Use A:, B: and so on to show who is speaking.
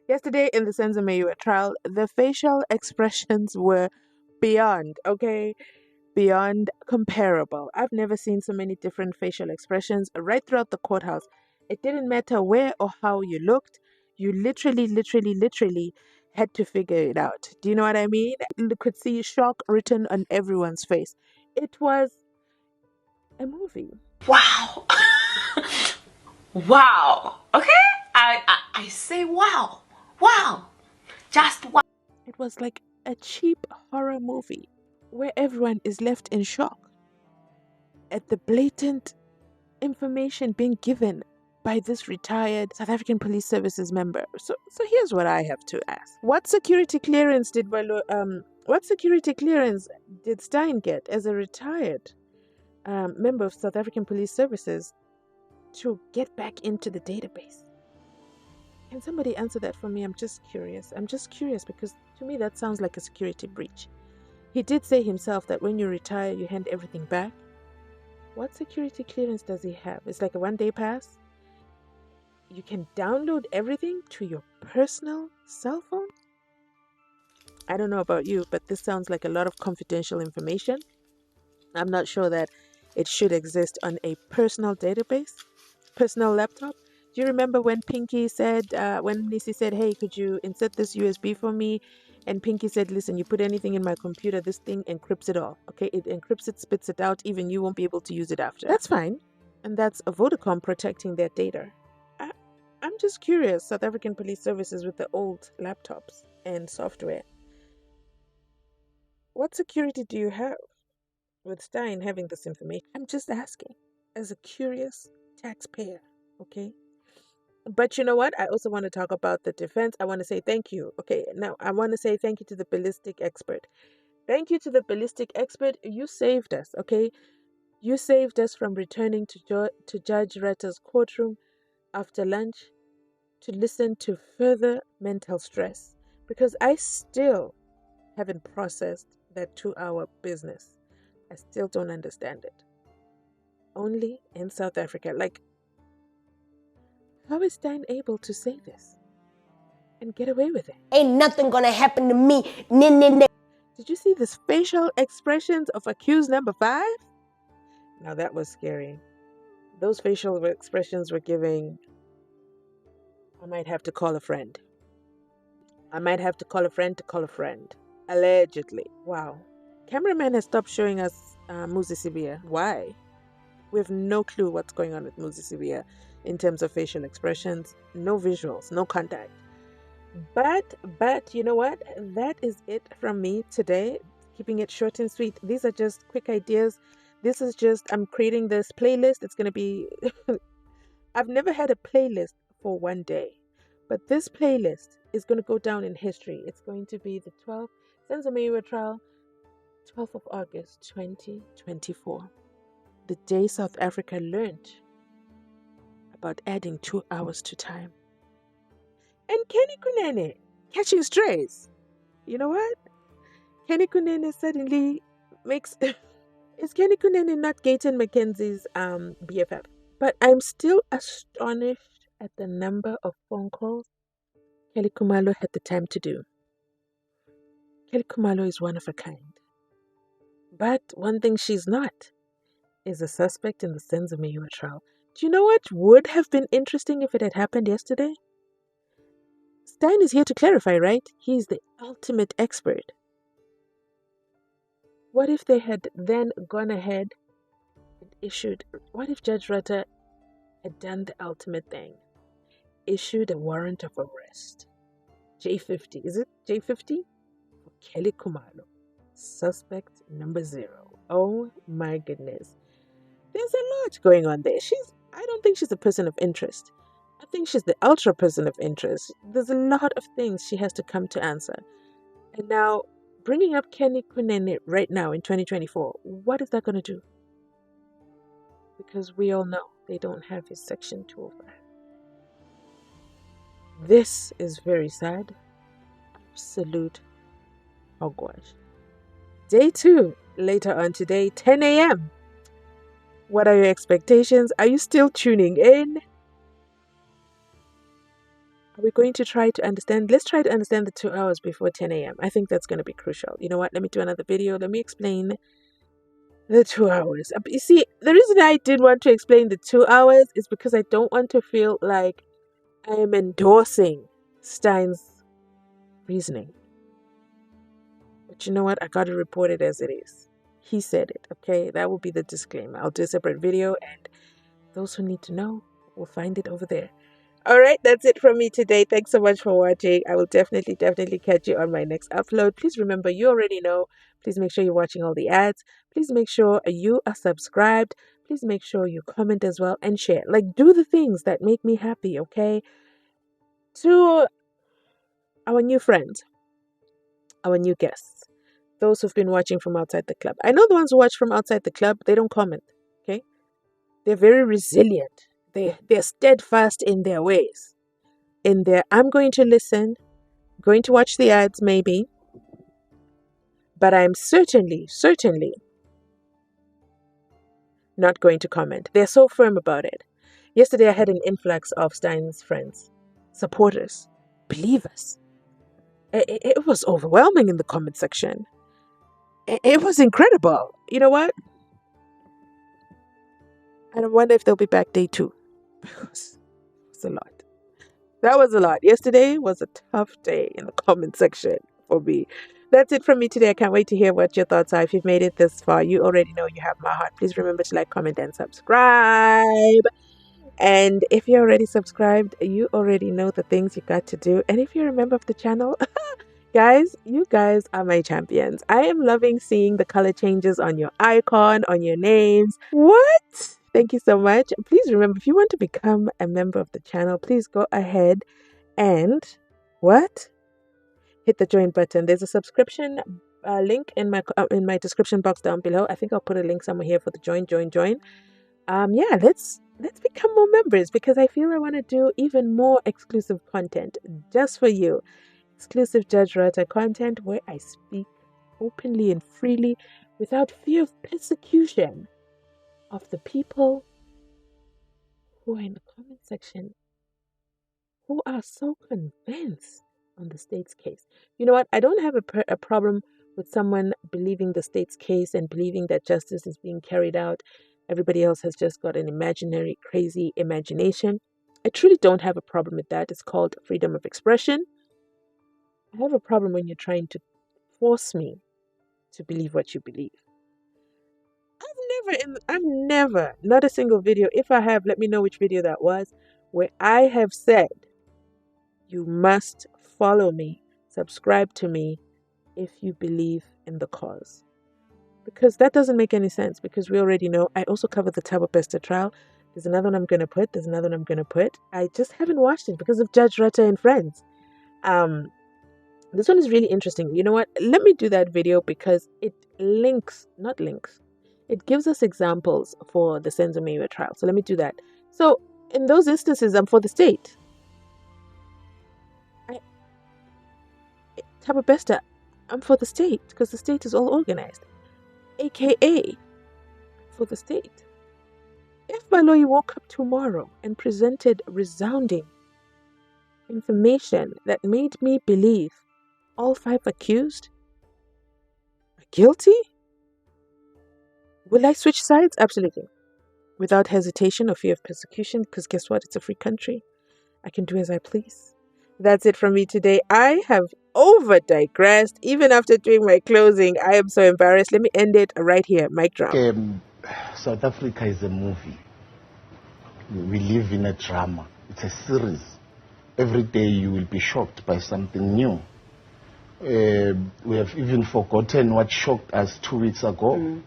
A: Yesterday in the Senzo Mayua trial, the facial expressions were beyond, okay? Beyond comparable. I've never seen so many different facial expressions right throughout the courthouse. It didn't matter where or how you looked, you literally had to figure it out. Do you know what I mean? You could see shock written on everyone's face. It was a movie.
B: Wow. Wow. Okay? I say wow. Wow. Just wow.
A: It was like a cheap horror movie where everyone is left in shock at the blatant information being given by this retired South African Police Services member. So here's what I have to ask: what security clearance did Steyn get as a retired member of South African Police Services to get back into the database? Can somebody answer that for me? I'm just curious because to me that sounds like a security breach. He did say himself that when you retire, you hand everything back. What security clearance does he have? It's like a one-day pass. You can download everything to your personal cell phone? I don't know about you, but this sounds like a lot of confidential information. I'm not sure that it should exist on a personal database, personal laptop. Do you remember when Pinky said, when Nisi said, hey, could you insert this USB for me? And Pinky said, listen, you put anything in my computer, this thing encrypts it all. Okay, it encrypts it, spits it out, even you won't be able to use it after. That's fine. And that's a Vodacom protecting their data. I'm just curious, South African Police Services with the old laptops and software. What security do you have with Steyn having this information? I'm just asking, as a curious taxpayer, okay? But you know what? I also want to talk about the defense. I want to say thank you. Okay, now I want to say thank you to the ballistic expert. Thank you to the ballistic expert. You saved us, okay? You saved us from returning to Judge Retta's courtroom after lunch to listen to further mental stress, because I still haven't processed that 2-hour business. I still don't understand it. Only in South Africa. Like, how is Steyn able to say this and get away with it?
C: Ain't nothing gonna happen to me.
A: Did you see the facial expressions of accused number 5? Now that was scary. Those facial expressions were giving, I might have to call a friend. I might have to call a friend to call a friend. Allegedly. Wow. Cameraman has stopped showing us Muzi Sibia. Why? We have no clue what's going on with Muzi Sibia in terms of facial expressions. No visuals, no contact. But you know what? That is it from me today. Keeping it short and sweet. These are just quick ideas. This is just, I'm creating this playlist. It's going to be, I've never had a playlist for one day. But this playlist is going to go down in history. It's going to be the 12th Senzo Mayua trial, 12th of August, 2024. The day South Africa learned about adding 2 hours to time. And Kenny Kunene catching strays. You know what? Kenny Kunene suddenly makes... Is Kenny Kunene not Gayton Mackenzie's BFF? But I'm still astonished at the number of phone calls Kelly Khumalo had the time to do. Kelly Khumalo is one of a kind. But one thing she's not is a suspect in the Senzo Mayua trial. Do you know what would have been interesting if it had happened yesterday? Steyn is here to clarify, right? He's the ultimate expert. What if they had then gone ahead and issued... What if Judge Retta had done the ultimate thing? Issued a warrant of arrest. J50. Is it J50? For Kelly Khumalo. Suspect number 0. Oh my goodness. There's a lot going on there. I don't think she's a person of interest. I think she's the ultra person of interest. There's a lot of things she has to come to answer. And now, bringing up Kenny Kunene right now in 2024, what is that going to do? Because we all know they don't have his Section 205. This is very sad. Absolute hogwash. Day 2, later on today, 10 a.m. What are your expectations? Are you still tuning in? Are we going to try to understand? Let's try to understand the 2 hours before 10 a.m. I think that's going to be crucial. You know what? Let me do another video. Let me explain the 2 hours. You see, the reason I did want to explain the 2 hours is because I don't want to feel like I am endorsing Steyn's reasoning. But you know what? I got to report it as it is. He said it, okay? That will be the disclaimer. I'll do a separate video, and those who need to know will find it over there. All right, that's it from me today. Thanks so much for watching. I will definitely catch you on my next upload. Please remember, you already know. Please make sure you're watching all the ads. Please make sure you are subscribed. Please make sure you comment as well and share. Like, do the things that make me happy, okay? To our new friends, our new guests, those who've been watching from outside the club. I know the ones who watch from outside the club, they don't comment, okay? They're very resilient. They're steadfast in their ways. In their, I'm going to listen, going to watch the ads maybe, but I'm certainly not going to comment. They're so firm about it. Yesterday I had an influx of Steyn's friends, supporters, believers. It was overwhelming in the comment section. It was incredible. You know what? And I wonder if they'll be back day 2. Because it's a lot. That was a lot. Yesterday was a tough day in the comment section for me. That's it from me today. I can't wait to hear what your thoughts are. If you've made it this far, you already know you have my heart. Please remember to like, comment, and subscribe. And if you're already subscribed, you already know the things you got to do. And if you're a member of the channel, guys, you guys are my champions. I am loving seeing the color changes on your icon, on your names. What? Thank you so much. Please remember, if you want to become a member of the channel, please go ahead and hit the join button. There's a subscription link in my description box down below. I think I'll put a link somewhere here for the join. Yeah, let's become more members, because I feel I want to do even more exclusive content just for you. Exclusive Judge Rata content where I speak openly and freely without fear of persecution of the people who are in the comment section, who are so convinced on the state's case. You know what? I don't have a problem with someone believing the state's case and believing that justice is being carried out. Everybody else has just got an imaginary, crazy imagination. I truly don't have a problem with that. It's called freedom of expression. I have a problem when you're trying to force me to believe what you believe. I've never, not a single video. If I have, let me know which video that was, where I have said, you must follow me, subscribe to me if you believe in the cause. Because that doesn't make any sense, because we already know. I also covered the Thabo Bester trial. There's another one I'm going to put. I just haven't watched it because of Judge Rata and friends. This one is really interesting. You know what? Let me do that video because it it gives us examples for the Senzo Meyiwa trial. So let me do that. So in those instances, I'm for the state. Thabo Bester, I'm for the state because the state is all organized. AKA for the state. If Baloyi woke up tomorrow and presented resounding information that made me believe all 5 accused are guilty, will I switch sides? Absolutely. Without hesitation or fear of persecution, because guess what? It's a free country. I can do as I please. That's it from me today. I have over digressed. Even after doing my closing, I am so embarrassed. Let me end it right here. Mic drop.
D: South Africa is a movie. We live in a drama. It's a series. Every day you will be shocked by something new. We have even forgotten what shocked us 2 weeks ago.